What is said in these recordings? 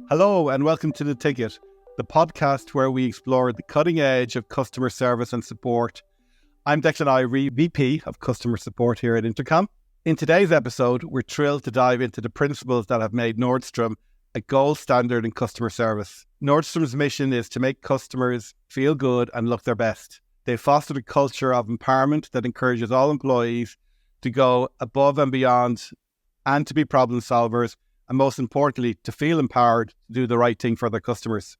Hello and welcome to The Ticket, the podcast where we explore the cutting edge of customer service and support. I'm Declan Ivory, VP of Customer Support here at Intercom. In today's episode, we're thrilled to dive into the principles that have made Nordstrom a gold standard in customer service. Nordstrom's mission is to make customers feel good and look their best. They foster a culture of empowerment that encourages all employees to go above and beyond and to be problem solvers, and most importantly, to feel empowered to do the right thing for their customers.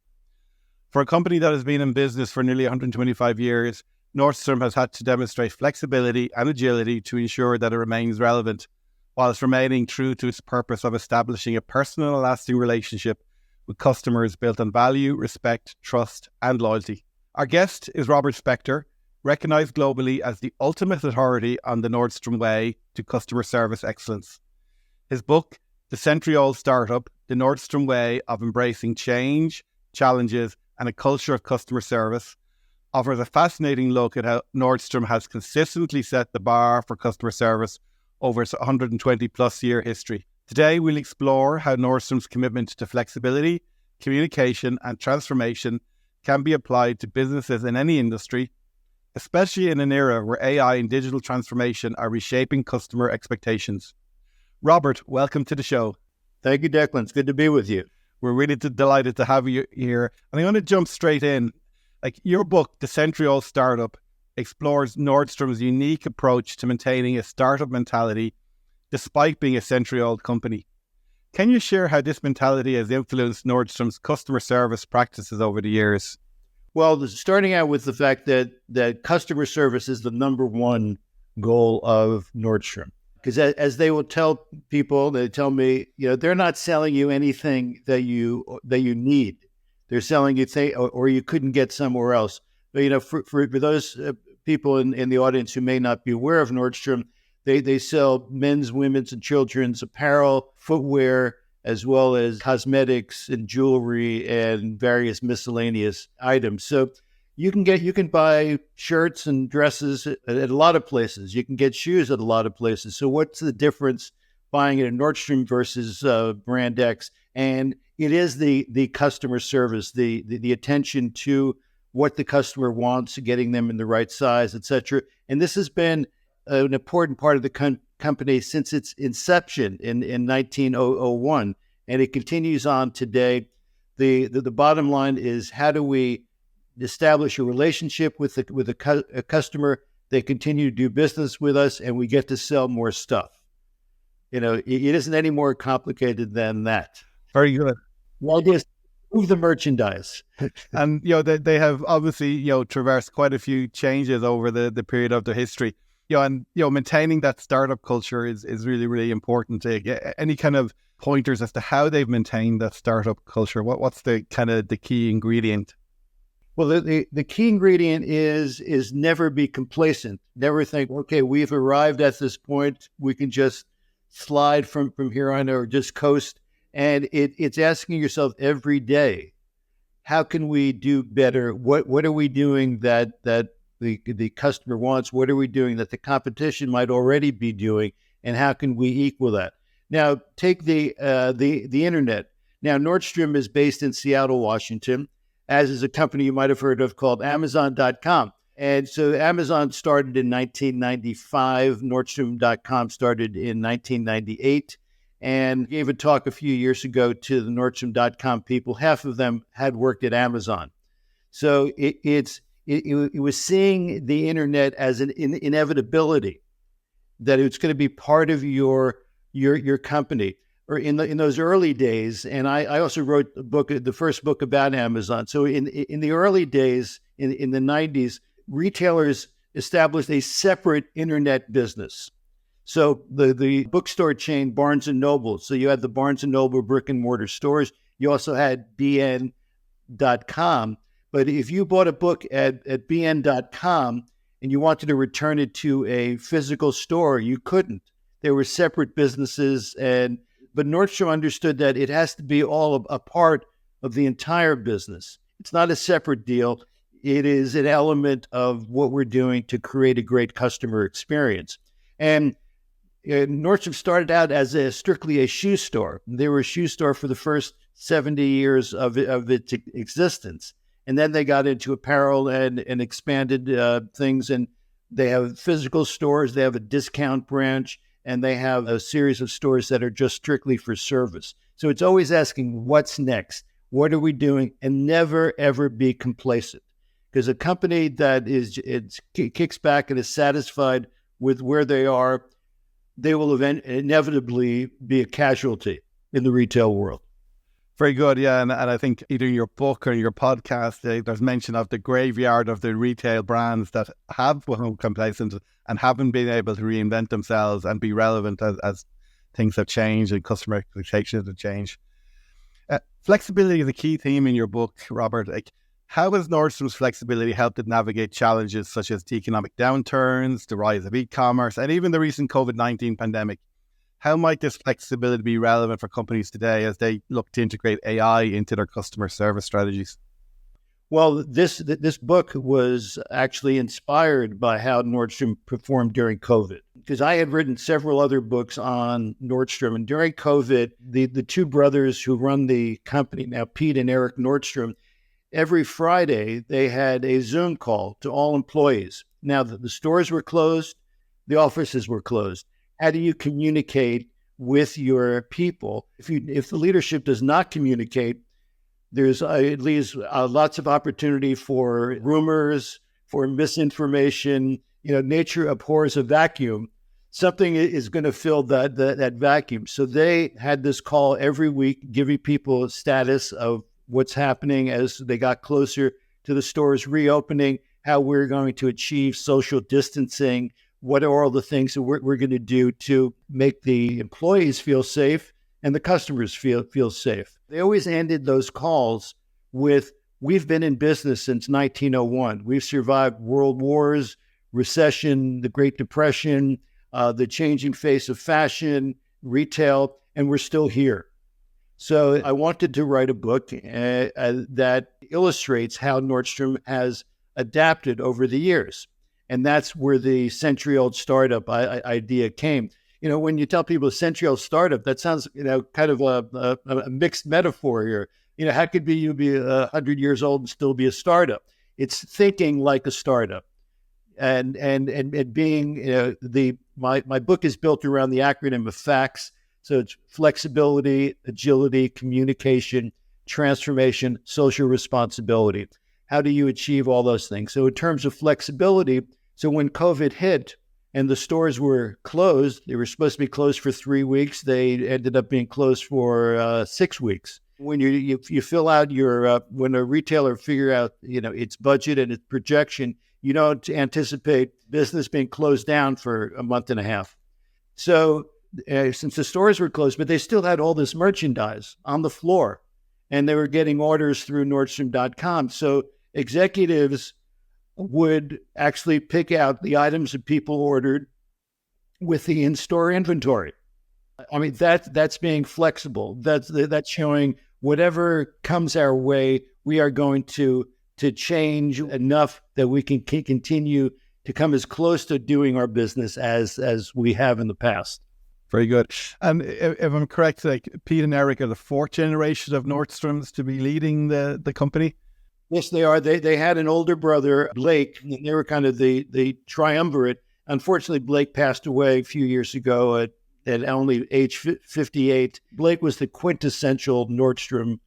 For a company that has been in business for nearly 125 years, Nordstrom has had to demonstrate flexibility and agility to ensure that it remains relevant, whilst remaining true to its purpose of establishing a personal and lasting relationship with customers built on value, respect, trust, and loyalty. Our guest is Robert Spector, recognised globally as the ultimate authority on the Nordstrom way to customer service excellence. His book, The Century-Old Startup, The Nordstrom Way of Embracing Change, Challenges, and a Culture of Customer Service, offers a fascinating look at how Nordstrom has consistently set the bar for customer service over its 120-plus year history. Today, we'll explore how Nordstrom's commitment to flexibility, communication, and transformation can be applied to businesses in any industry, especially in an era where AI and digital transformation are reshaping customer expectations. Robert, welcome to the show. Thank you, Declan. It's good to be with you. We're really delighted to have you here. And I'm going to jump straight in. Your book, The Century-Old Startup, explores Nordstrom's unique approach to maintaining a startup mentality despite being a century-old company. Can you share how this mentality has influenced Nordstrom's customer service practices over the years? Well, starting out with the fact that customer service is the number one goal of Nordstrom. Because as they will tell people, they tell me, they're not selling you anything that you need. They're selling you things, or you couldn't get somewhere else. But for those people in the audience who may not be aware of Nordstrom, they sell men's, women's, and children's apparel, footwear, as well as cosmetics and jewelry and various miscellaneous items. So you can buy shirts and dresses at a lot of places. You can get shoes at a lot of places. So what's the difference buying at a Nordstrom versus brand X? And it is the customer service, the attention to what the customer wants, getting them in the right size, et cetera. And this has been an important part of the company since its inception in 1901, and it continues on today. The bottom line is, how do we establish a relationship with a customer? They continue to do business with us, and we get to sell more stuff. It isn't any more complicated than that. Very good. Well, just move the merchandise. And they have obviously traversed quite a few changes over the period of their history. Maintaining that startup culture is really, really important. Any kind of pointers as to how they've maintained that startup culture? What's the kind of the key ingredient? Well, the key ingredient is never be complacent. Never think, okay, we've arrived at this point, we can just slide from here on or just coast. And it's asking yourself every day, how can we do better? What are we doing that the customer wants? What are we doing that the competition might already be doing? And how can we equal that? Now, take the internet. Now, Nordstrom is based in Seattle, Washington, as is a company you might have heard of called Amazon.com. And so Amazon started in 1995. Nordstrom.com started in 1998. And gave a talk a few years ago to the Nordstrom.com people. Half of them had worked at Amazon. So it was seeing the internet as an inevitability, that it's going to be part of your company. Or in those early days, and I also wrote the first book about Amazon. So in the early days, in the 90s, retailers established a separate internet business. So the bookstore chain Barnes & Noble, so you had the Barnes & Noble brick and mortar stores. You also had BN.com. But if you bought a book at BN.com and you wanted to return it to a physical store, you couldn't. There were separate businesses, but Nordstrom understood that it has to be all a part of the entire business. It's not a separate deal. It is an element of what we're doing to create a great customer experience. And Nordstrom started out as strictly a shoe store. They were a shoe store for the first 70 years of its existence. And then they got into apparel and expanded things. And they have physical stores, they have a discount branch, and they have a series of stores that are just strictly for service. So it's always asking, what's next? What are we doing? And never, ever be complacent. Because a company that kicks back and is satisfied with where they are, they will inevitably be a casualty in the retail world. Very good, yeah. And I think either in your book or in your podcast, there's mention of the graveyard of the retail brands that have become complacent and haven't been able to reinvent themselves and be relevant as things have changed and customer expectations have changed. Flexibility is a key theme in your book, Robert. How has Nordstrom's flexibility helped it navigate challenges such as the economic downturns, the rise of e-commerce, and even the recent COVID-19 pandemic? How might this flexibility be relevant for companies today as they look to integrate AI into their customer service strategies? Well, this book was actually inspired by how Nordstrom performed during COVID, because I had written several other books on Nordstrom. And during COVID, the two brothers who run the company now, Pete and Eric Nordstrom, every Friday they had a Zoom call to all employees. Now, the stores were closed, the offices were closed. How do you communicate with your people? If the leadership does not communicate, there's at least lots of opportunity for rumors, for misinformation. Nature abhors a vacuum. Something is going to fill that vacuum. So they had this call every week, giving people a status of what's happening as they got closer to the stores reopening, how we're going to achieve social distancing, what are all the things that we're going to do to make the employees feel safe and the customers feel safe. They always ended those calls with, we've been in business since 1901. We've survived world wars, recession, the Great Depression, the changing face of fashion, retail, and we're still here. So I wanted to write a book that illustrates how Nordstrom has adapted over the years. And that's where the century-old startup idea came. When you tell people a century-old startup, that sounds, kind of a mixed metaphor here. How could you be 100 years old and still be a startup? It's thinking like a startup, and being, my book is built around the acronym of FACTS. So it's flexibility, agility, communication, transformation, social responsibility. How do you achieve all those things? So in terms of flexibility, so when COVID hit and the stores were closed, they were supposed to be closed for 3 weeks. They ended up being closed for 6 weeks. When you fill out when a retailer figure out, its budget and its projection, you don't anticipate business being closed down for a month and a half. So since the stores were closed, but they still had all this merchandise on the floor and they were getting orders through Nordstrom.com. So executives would actually pick out the items that people ordered with the in-store inventory. I mean, that's being flexible. That's showing whatever comes our way, we are going to change enough that we can continue to come as close to doing our business as we have in the past. Very good. And if I'm correct, Pete and Eric are the fourth generation of Nordstroms to be leading the company? Yes, they are. They had an older brother, Blake, and they were kind of the triumvirate. Unfortunately, Blake passed away a few years ago at only age 58. Blake was the quintessential Nordstrom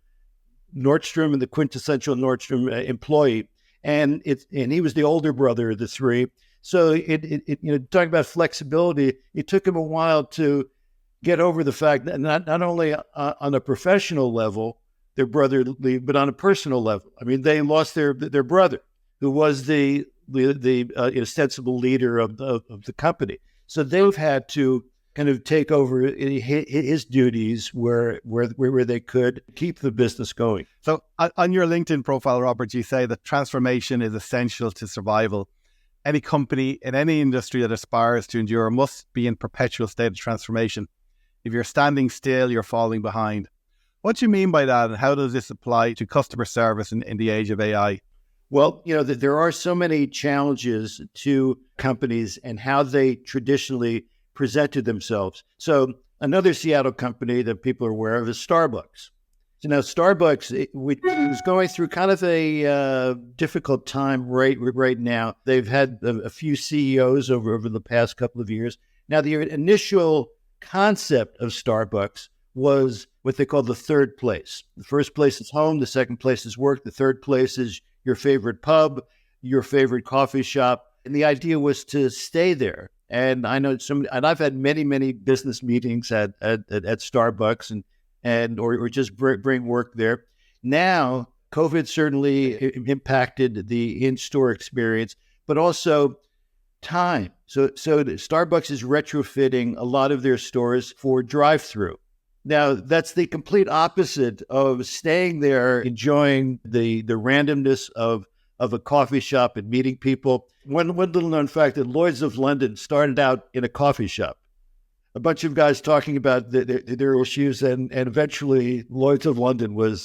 and the quintessential Nordstrom employee. And he was the older brother of the three. So talking about flexibility, it took him a while to get over the fact that not only on a professional level, their brother leave, but on a personal level. I mean, they lost their brother, who was the ostensible leader of the company. So they've had to kind of take over his duties where they could keep the business going. So on your LinkedIn profile, Robert, you say that transformation is essential to survival. Any company in any industry that aspires to endure must be in perpetual state of transformation. If you're standing still, you're falling behind. What do you mean by that, and how does this apply to customer service in the age of AI? Well, there are so many challenges to companies and how they traditionally presented themselves. So another Seattle company that people are aware of is Starbucks. So now Starbucks it was going through kind of a difficult time right now. They've had a few CEOs over the past couple of years. Now, the initial concept of Starbucks was what they call the third place. The first place is home. The second place is work. The third place is your favorite pub, your favorite coffee shop. And the idea was to stay there. And I know and I've had many business meetings at Starbucks or just bring work there. Now, COVID certainly impacted the in-store experience, but also time. So Starbucks is retrofitting a lot of their stores for drive-through. Now, that's the complete opposite of staying there, enjoying the randomness of a coffee shop and meeting people. One little known fact that Lloyd's of London started out in a coffee shop. A bunch of guys talking about their issues, and eventually Lloyd's of London was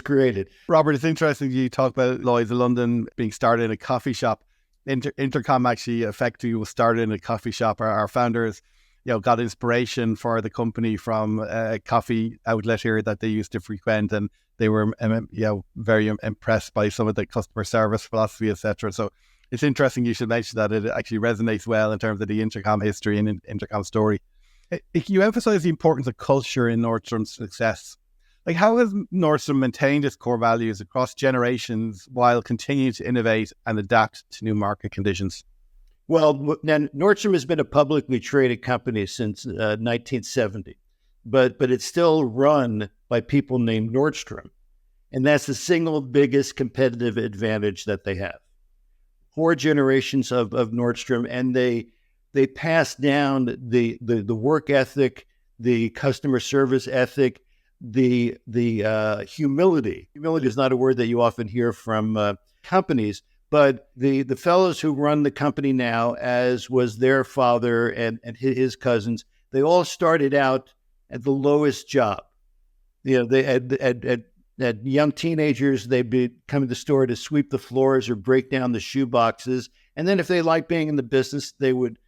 created. Robert, it's interesting you talk about Lloyd's of London being started in a coffee shop. Intercom actually effectively was started in a coffee shop. Our founders, got inspiration for the company from a coffee outlet here that they used to frequent, and they were, very impressed by some of the customer service philosophy, etc. So it's interesting you should mention that. It actually resonates well in terms of the Intercom history and Intercom story. You emphasize the importance of culture in Nordstrom's success. Like, how has Nordstrom maintained its core values across generations while continuing to innovate and adapt to new market conditions? Well, now Nordstrom has been a publicly traded company since 1970, but it's still run by people named Nordstrom. And that's the single biggest competitive advantage that they have. 4 generations of Nordstrom, and they passed down the work ethic, the customer service ethic, the humility. Humility is not a word that you often hear from companies, but the fellows who run the company now, as was their father and his cousins, they all started out at the lowest job. They at young teenagers, they'd be coming to the store to sweep the floors or break down the shoe boxes, and then if they liked being in the business, they would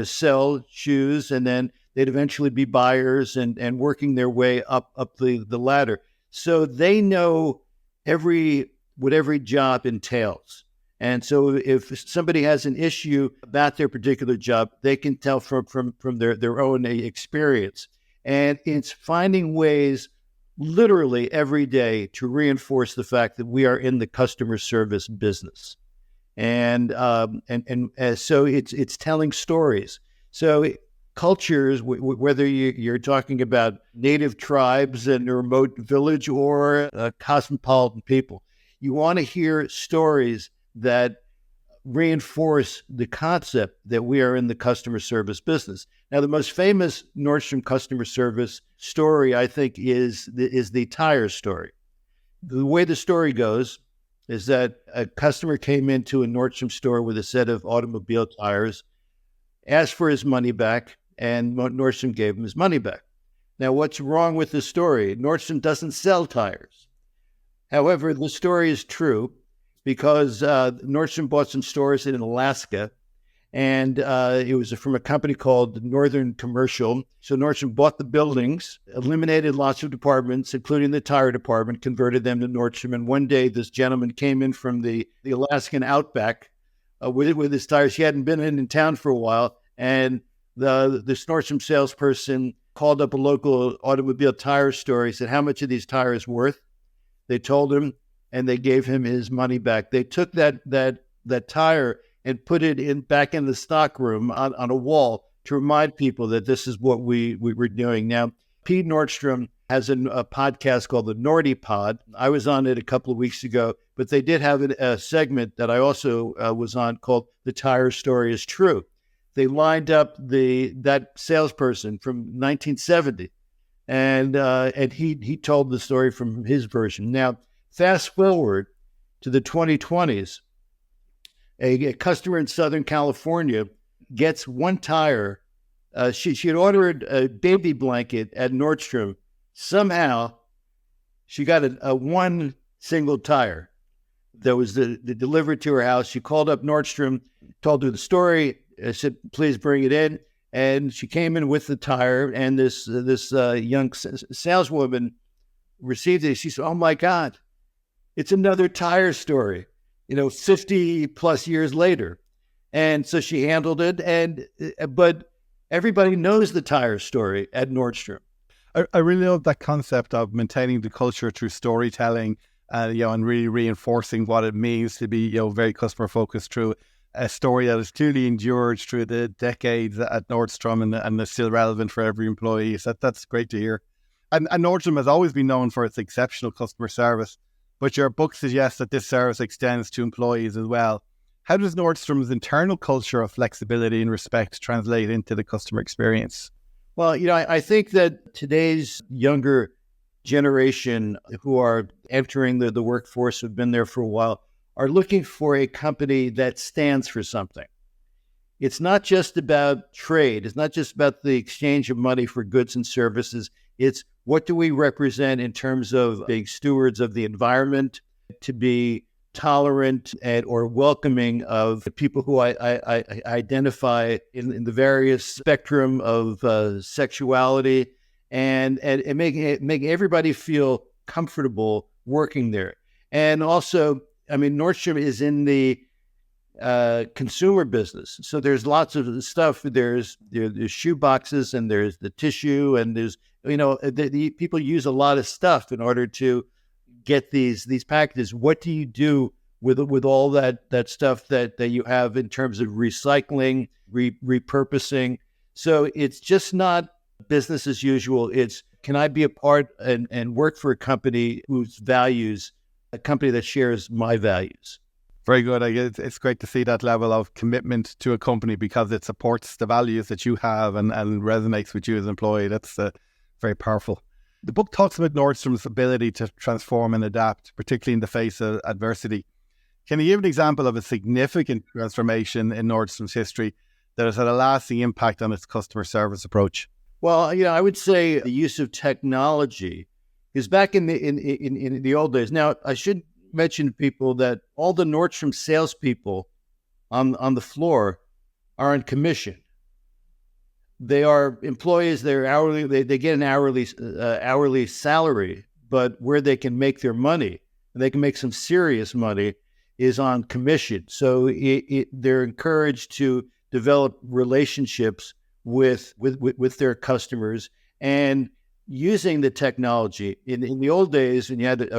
sell shoes, and then they'd eventually be buyers and working their way up the ladder. So they know what every job entails. And so if somebody has an issue about their particular job, they can tell from their own experience. And it's finding ways literally every day to reinforce the fact that we are in the customer service business. And so it's telling stories. So cultures, whether you're talking about native tribes in a remote village or cosmopolitan people, you want to hear stories that reinforce the concept that we are in the customer service business. Now, the most famous Nordstrom customer service story, I think, is the tire story. The way the story goes is that a customer came into a Nordstrom store with a set of automobile tires, asked for his money back, and Nordstrom gave him his money back. Now, what's wrong with the story? Nordstrom doesn't sell tires. However, the story is true because Nordstrom bought some stores in Alaska, and it was from a company called Northern Commercial. So Nordstrom bought the buildings, eliminated lots of departments, including the tire department, converted them to Nordstrom. And one day, this gentleman came in from the Alaskan outback with his tires. He hadn't been in town for a while, and this Nordstrom salesperson called up a local automobile tire store. He said, "How much are these tires worth?" They told him, and they gave him his money back. They took that tire and put it back in the stock room on a wall to remind people that this is what we were doing. Now, Pete Nordstrom has a podcast called the Nordy Pod. I was on it a couple of weeks ago, but they did have a segment that I also was on called "The Tire Story is True." They lined up that salesperson from 1970. And he told the story from his version. Now, fast forward to the 2020s, a customer in Southern California gets one tire. She had ordered a baby blanket at Nordstrom. Somehow, she got a one single tire that was delivered to her house. She called up Nordstrom, told her the story, said, "Please bring it in." And she came in with the tire, and this young saleswoman received it. She said, "Oh my God, it's another tire story, 50 plus years later." And so she handled it. But everybody knows the tire story at Nordstrom. I really love that concept of maintaining the culture through storytelling, and really reinforcing what it means to be, very customer focused through a story that has clearly endured through the decades at Nordstrom and is still relevant for every employee. So that's great to hear. And Nordstrom has always been known for its exceptional customer service, but your book suggests that this service extends to employees as well. How does Nordstrom's internal culture of flexibility and respect translate into the customer experience? Well, I think that today's younger generation who are entering the workforce, who've been there for a while, are looking for a company that stands for something. It's not just about trade. It's not just about the exchange of money for goods and services. It's what do we represent in terms of being stewards of the environment, to be tolerant or welcoming of the people who I identify in the various spectrum of sexuality, and making everybody feel comfortable working there. And also, Nordstrom is in the consumer business, so there's lots of stuff. There's shoe boxes, and there's the tissue, and there's the people use a lot of stuff in order to get these packages. What do you do with all that stuff that you have in terms of recycling, repurposing? So it's just not business as usual. It's, can I be a part and work for a company whose values, a company that shares my values? Very good. It's great to see that level of commitment to a company because it supports the values that you have and resonates with you as an employee. That's very powerful. The book talks about Nordstrom's ability to transform and adapt, particularly in the face of adversity. Can you give an example of a significant transformation in Nordstrom's history that has had a lasting impact on its customer service approach? Well, I would say the use of technology is back in the old days. Now, I should mention to people that all the Nordstrom salespeople on the floor are on commission. They are employees. They're hourly. They get an hourly salary, but where they can make their money, and they can make some serious money, is on commission. So they're encouraged to develop relationships with their customers and using the technology. In the old days, when you had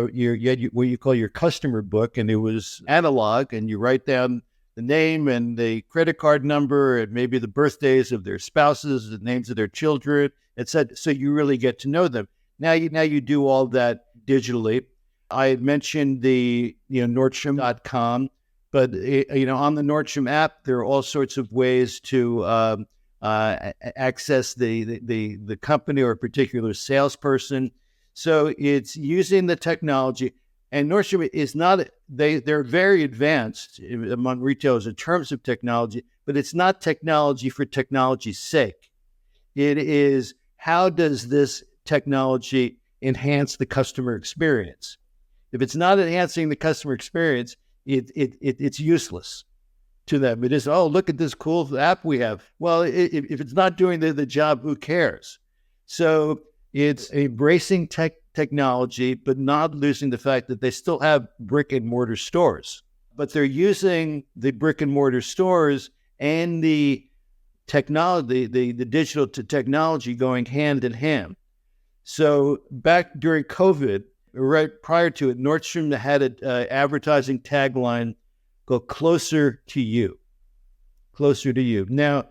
what you call your customer book, and it was analog, and you write down the name and the credit card number and maybe the birthdays of their spouses, the names of their children, etc. So you really get to know them. Now you do all that digitally. I had mentioned the Nordstrom.com, but on the Nordstrom app there are all sorts of ways to access the company or a particular salesperson. So it's using the technology. And Nordstrom is not, they're very advanced among retailers in terms of technology, but it's not technology for technology's sake. It is, how does this technology enhance the customer experience? If it's not enhancing the customer experience, it's useless to them. It is, oh, look at this cool app we have. Well, if it's not doing the job, who cares? So it's embracing technology, but not losing the fact that they still have brick and mortar stores. But they're using the brick and mortar stores and the technology, the digital to technology going hand in hand. So back during COVID, right prior to it, Nordstrom had an advertising tagline, go closer to you, closer to you. Now,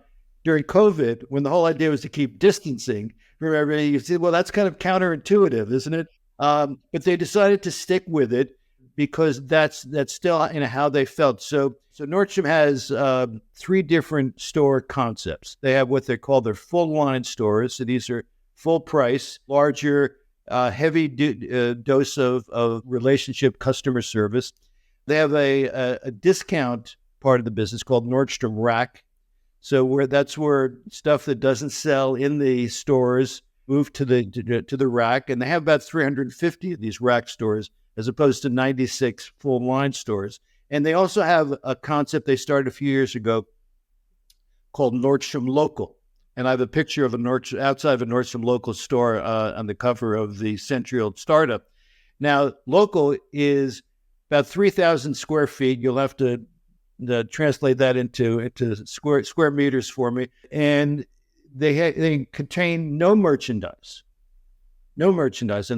during COVID, when the whole idea was to keep distancing, remember, you say, well, that's kind of counterintuitive, isn't it? But they decided to stick with it because that's still how they felt. So Nordstrom has 3 different store concepts. They have what they call their full line stores. So these are full price, larger, heavy dose of relationship customer service. They have a discount part of the business called Nordstrom Rack. So that's where stuff that doesn't sell in the stores move to the rack, and they have about 350 of these rack stores as opposed to 96 full line stores. And they also have a concept they started a few years ago called Nordstrom Local. and I have a picture of outside of a Nordstrom local store on the cover of the century-old startup. Now, local is about 3,000 square feet. You'll have to translate that into square meters for me. And they contain no merchandise in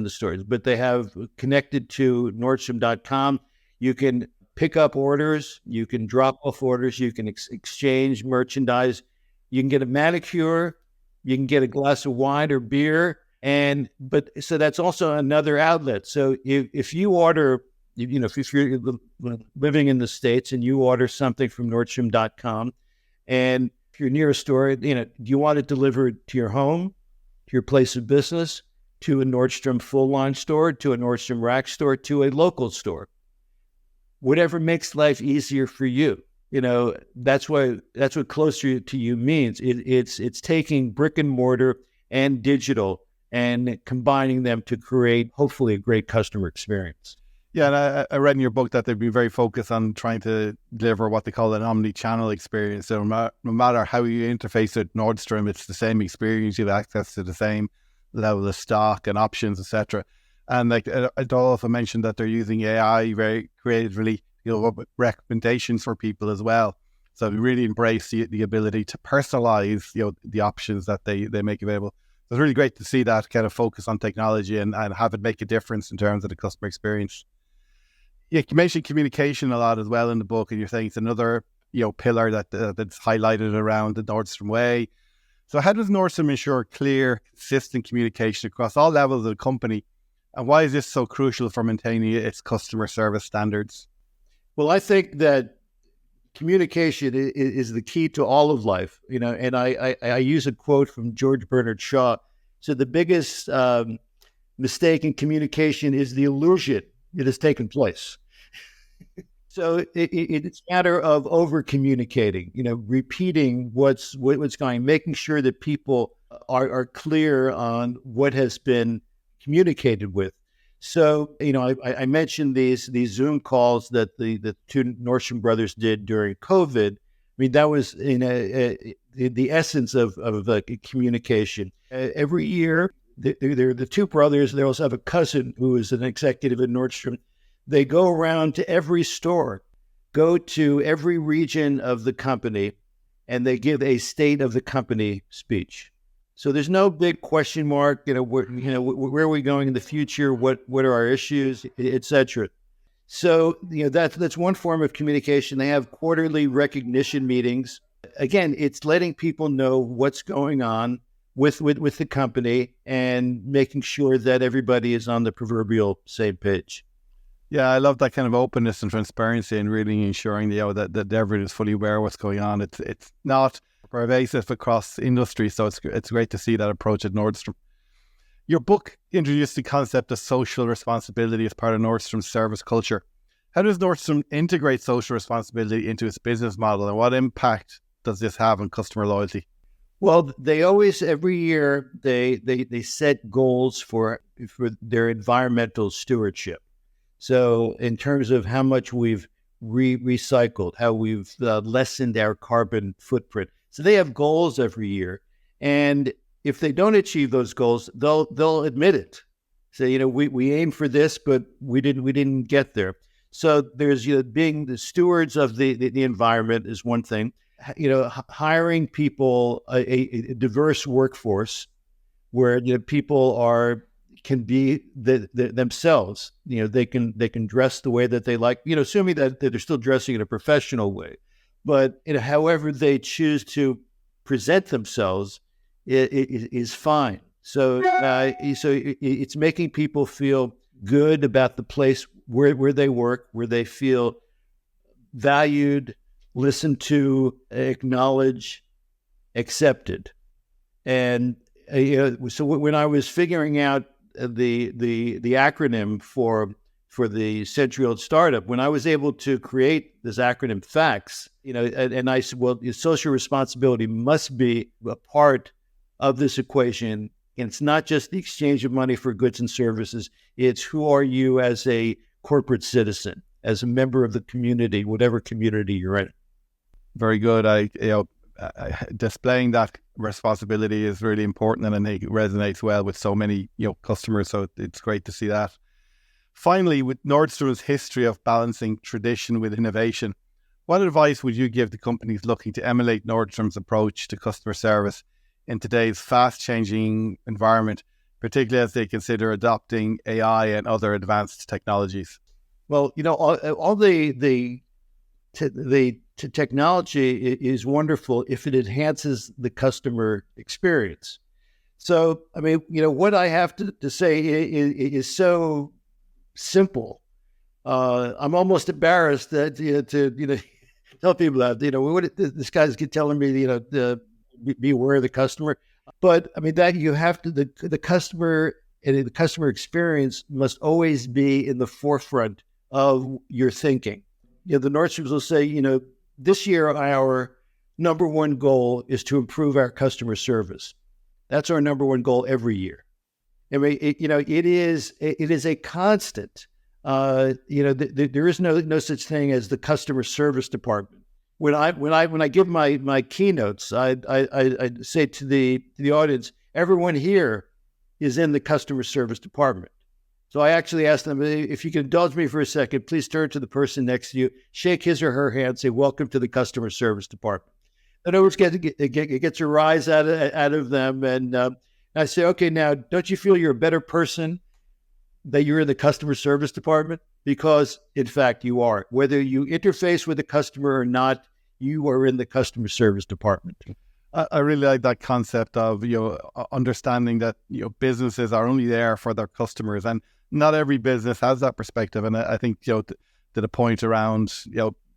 the stores, but they have connected to Nordstrom.com. You can pick up orders, you can drop off orders, you can exchange merchandise, you can get a manicure, you can get a glass of wine or beer, so that's also another outlet. So if you order, if you're living in the States and you order something from Nordstrom.com, and if you're near a store, do you want it delivered to your home, to your place of business, to a Nordstrom full-line store, to a Nordstrom Rack store, to a local store? Whatever makes life easier for you. That's what closer to you means. It's taking brick and mortar and digital and combining them to create, hopefully, a great customer experience. Yeah, and I read in your book that they've been very focused on trying to deliver what they call an omnichannel experience. So no matter how you interface with Nordstrom, it's the same experience. You have access to the same level of stock and options, etc. And like Adolfo also mentioned that they're using AI very creatively, recommendations for people as well. So we really embrace the ability to personalize, the options that they make available. So it's really great to see that kind of focus on technology and have it make a difference in terms of the customer experience. Yeah, you mentioned communication a lot as well in the book, and you're saying it's another pillar that's highlighted around the Nordstrom way. So how does Nordstrom ensure clear, consistent communication across all levels of the company, and why is this so crucial for maintaining its customer service standards? Well, I think that communication is the key to all of life, and I use a quote from George Bernard Shaw. So the biggest mistake in communication is the illusion it has taken place. So it's a matter of over communicating, repeating what's going, making sure that people are clear on what has been communicated with. So, I mentioned these Zoom calls that the two Nordstrom brothers did during COVID. I mean, that was the essence of communication. Every year, they're the two brothers. They also have a cousin who is an executive at Nordstrom. They go around to every store, go to every region of the company, and they give a state of the company speech. So there's no big question mark, where are we going in the future? What are our issues, et cetera. So, that's one form of communication. They have quarterly recognition meetings. Again, it's letting people know what's going on with the company and making sure that everybody is on the proverbial same page. Yeah, I love that kind of openness and transparency and really ensuring that everyone is fully aware of what's going on. It's not pervasive across industry, so it's great to see that approach at Nordstrom. Your book introduced the concept of social responsibility as part of Nordstrom's service culture. How does Nordstrom integrate social responsibility into its business model, and what impact does this have on customer loyalty? Well, they always, every year, they set goals for their environmental stewardship. So in terms of how much we've recycled, how we've lessened our carbon footprint. So they have goals every year. And if they don't achieve those goals, they'll admit it. Say, we aim for this, but we didn't get there. So there's, being the stewards of the environment is one thing. Hiring people, a diverse workforce where people can be themselves. They can dress the way that they like. Assuming that they're still dressing in a professional way, but however they choose to present themselves is fine. So it's making people feel good about the place where they work, where they feel valued, listened to, acknowledged, accepted. And so when I was figuring out the acronym for the century-old startup, when I was able to create this acronym FACTS, and I said, well, social responsibility must be a part of this equation. And it's not just the exchange of money for goods and services. It's who are you as a corporate citizen, as a member of the community, whatever community you're in. Very good. displaying that responsibility is really important, and I think it resonates well with so many customers. So it's great to see that. Finally, with Nordstrom's history of balancing tradition with innovation, what advice would you give to companies looking to emulate Nordstrom's approach to customer service in today's fast-changing environment, particularly as they consider adopting AI and other advanced technologies? Well, all the technology is wonderful if it enhances the customer experience. So, I mean, what I have to say is so simple. I'm almost embarrassed that to tell people that what this guy's telling me to be aware of the customer. But I mean that you have to the customer and the customer experience must always be in the forefront of your thinking. The Nordstroms will say, this year our number one goal is to improve our customer service. That's our number one goal every year. I mean, it is a constant. There is no such thing as the customer service department. When I give my keynotes, I say to the audience, everyone here is in the customer service department. So I actually ask them, if you can indulge me for a second, please turn to the person next to you, shake his or her hand, say, welcome to the customer service department. In other words, it gets a rise out of them. And I say, okay, now, don't you feel you're a better person that you're in the customer service department? Because, in fact, you are. Whether you interface with the customer or not, you are in the customer service department. I really like that concept of understanding that businesses are only there for their customers, and not every business has that perspective. And I think to the point around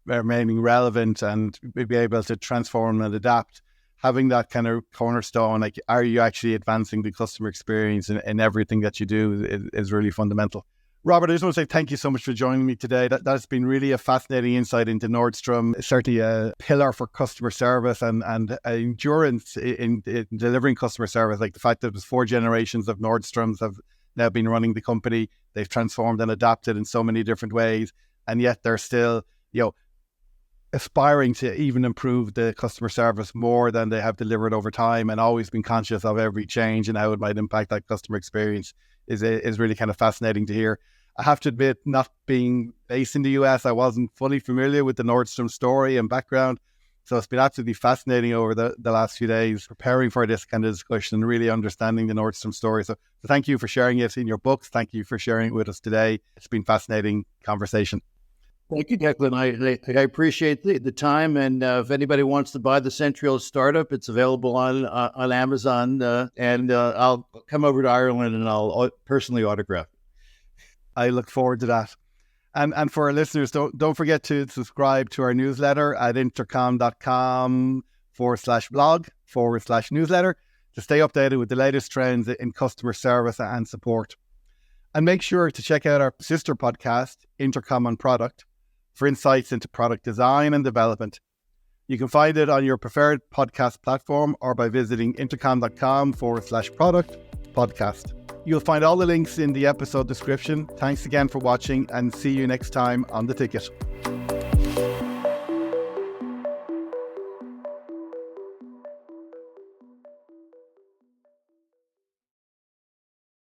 remaining relevant and be able to transform and adapt, having that kind of cornerstone, like, are you actually advancing the customer experience in everything that you do is really fundamental. Robert, I just want to say thank you so much for joining me today. That's been really a fascinating insight into Nordstrom. It's certainly a pillar for customer service and endurance in delivering customer service. Like the fact that there's 4 generations of Nordstroms have now been running the company. They've transformed and adapted in so many different ways, and yet they're still, aspiring to even improve the customer service more than they have delivered over time, and always been conscious of every change and how it might impact that customer experience is really kind of fascinating to hear. I have to admit, not being based in the US, I wasn't fully familiar with the Nordstrom story and background. So it's been absolutely fascinating over the last few days preparing for this kind of discussion and really understanding the Nordstrom story. So thank you for sharing it in your books. Thank you for sharing it with us today. It's been a fascinating conversation. Thank you, Declan. I appreciate the time. And if anybody wants to buy the Centrio startup, it's available on Amazon. And I'll come over to Ireland and I'll personally autograph it. I look forward to that. And for our listeners, don't forget to subscribe to our newsletter at intercom.com/blog/newsletter to stay updated with the latest trends in customer service and support. And make sure to check out our sister podcast, Intercom on Product, for insights into product design and development. You can find it on your preferred podcast platform or by visiting intercom.com/product podcast. You'll find all the links in the episode description. Thanks again for watching, and see you next time on The Ticket.